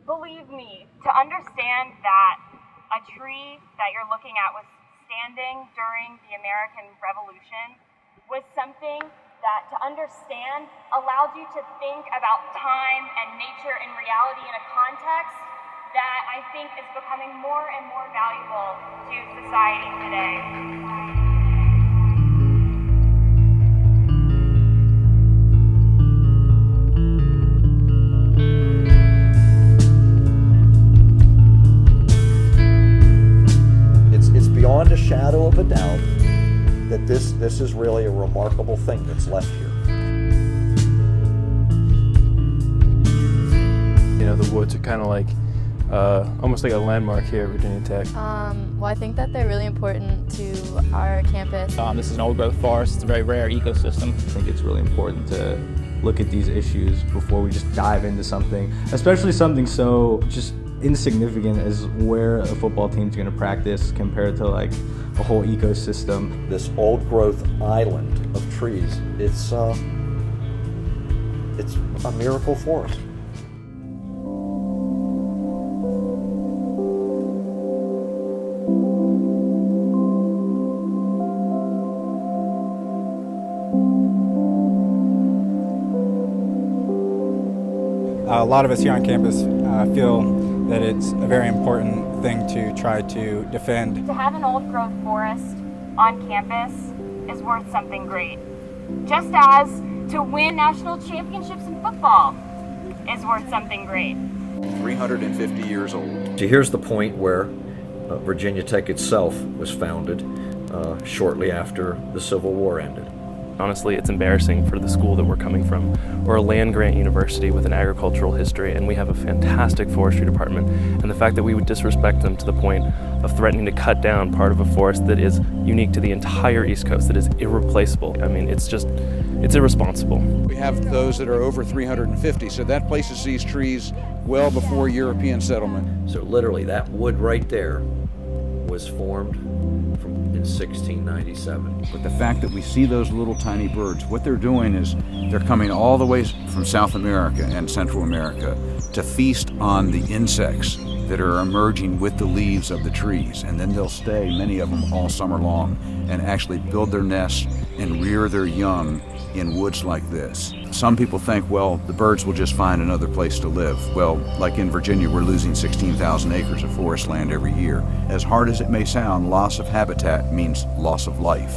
Believe me, to understand that a tree that you're looking at was standing during the American Revolution was something that, to understand, allows you to think about time and nature and reality in a context that I think is becoming more and more valuable to society today. Beyond a shadow of a doubt that this is really a remarkable thing that's left here. You know, the woods are kind of like almost like a landmark here at Virginia Tech. Well, I think that they're really important to our campus. This is an old-growth forest. It's a very rare ecosystem. I think it's really important to look at these issues before we just dive into something, especially something so just insignificant as where a football team's going to practice compared to like a whole ecosystem. This old-growth island of trees, it's a miracle forest. A lot of us here on campus feel that it's a very important thing to try to defend. To have an old-growth forest on campus is worth something great. Just as to win national championships in football is worth something great. 350 years old. So here's the point where Virginia Tech itself was founded shortly after the Civil War ended. Honestly, it's embarrassing for the school that we're coming from. We're a land-grant university with an agricultural history, and we have a fantastic forestry department. And the fact that we would disrespect them to the point of threatening to cut down part of a forest that is unique to the entire East Coast, that is irreplaceable. I mean, it's irresponsible. We have those that are over 350, so that places these trees well before European settlement. So literally, that wood right there was formed in 1697. But the fact that we see those little tiny birds, what they're doing is they're coming all the way from South America and Central America to feast on the insects that are emerging with the leaves of the trees. And then they'll stay, many of them, all summer long and actually build their nests and rear their young in woods like this. Some people think, well, the birds will just find another place to live. Well, like in Virginia, we're losing 16,000 acres of forest land every year. As hard as it may sound, loss of habitat means loss of life.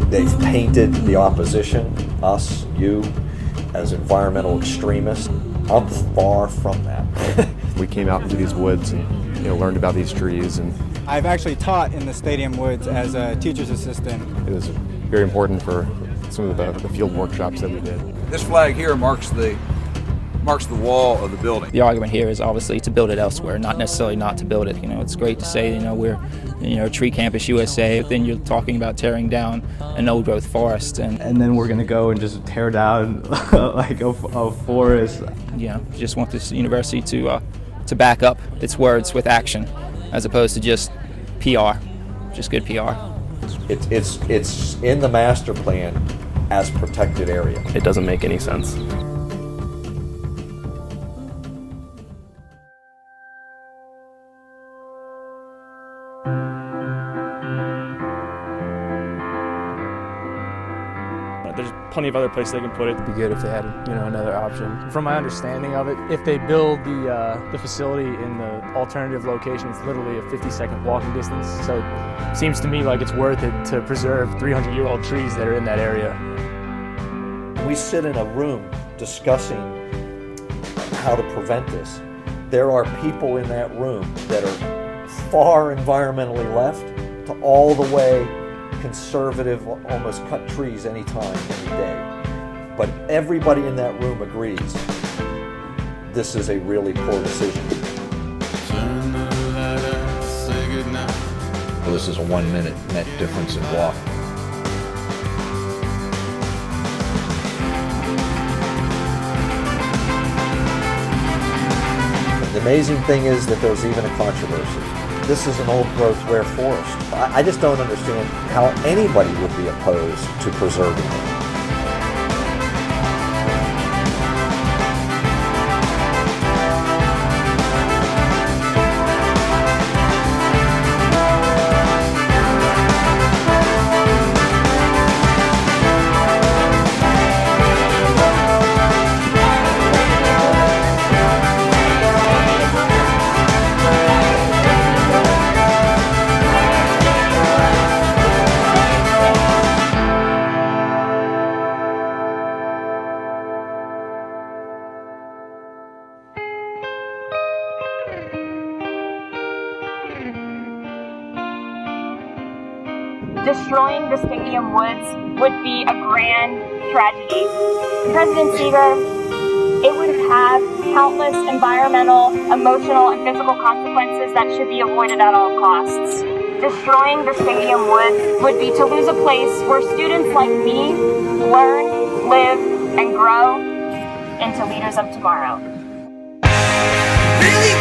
They've painted the opposition, us, you, as environmental extremists. I'm far from that. We came out into these woods and learned about these trees. And I've actually taught in the stadium woods as a teacher's assistant. it was very important for some of the field workshops that we did. This flag here marks the wall of the building. The argument here is obviously to build it elsewhere, not necessarily not to build it. It's great to say, we're, Tree Campus USA, but then you're talking about tearing down an old-growth forest. And then we're going to go and just tear down like a forest. Just want this university to back up its words with action, as opposed to just PR, just good PR. It's in the master plan as protected area. It doesn't make any sense. There's plenty of other places they can put it. It'd be good if they had, another option. From my understanding of it, if they build the facility in the alternative location, it's literally a 50-second walking distance. So it seems to me like it's worth it to preserve 300-year-old trees that are in that area. We sit in a room discussing how to prevent this. There are people in that room that are far environmentally left to all the way conservative, almost cut trees anytime, any day. But everybody in that room agrees this is a really poor decision. Well, this is a 1 minute net difference in walk. The amazing thing is that there's even a controversy. this is an old growth rare forest. I just don't understand how anybody would be opposed to preserving it. Destroying the stadium woods would be a grand tragedy. President Seeger, it would have countless environmental, emotional, and physical consequences that should be avoided at all costs. Destroying the stadium woods would be to lose a place where students like me learn, live, and grow into leaders of tomorrow. Really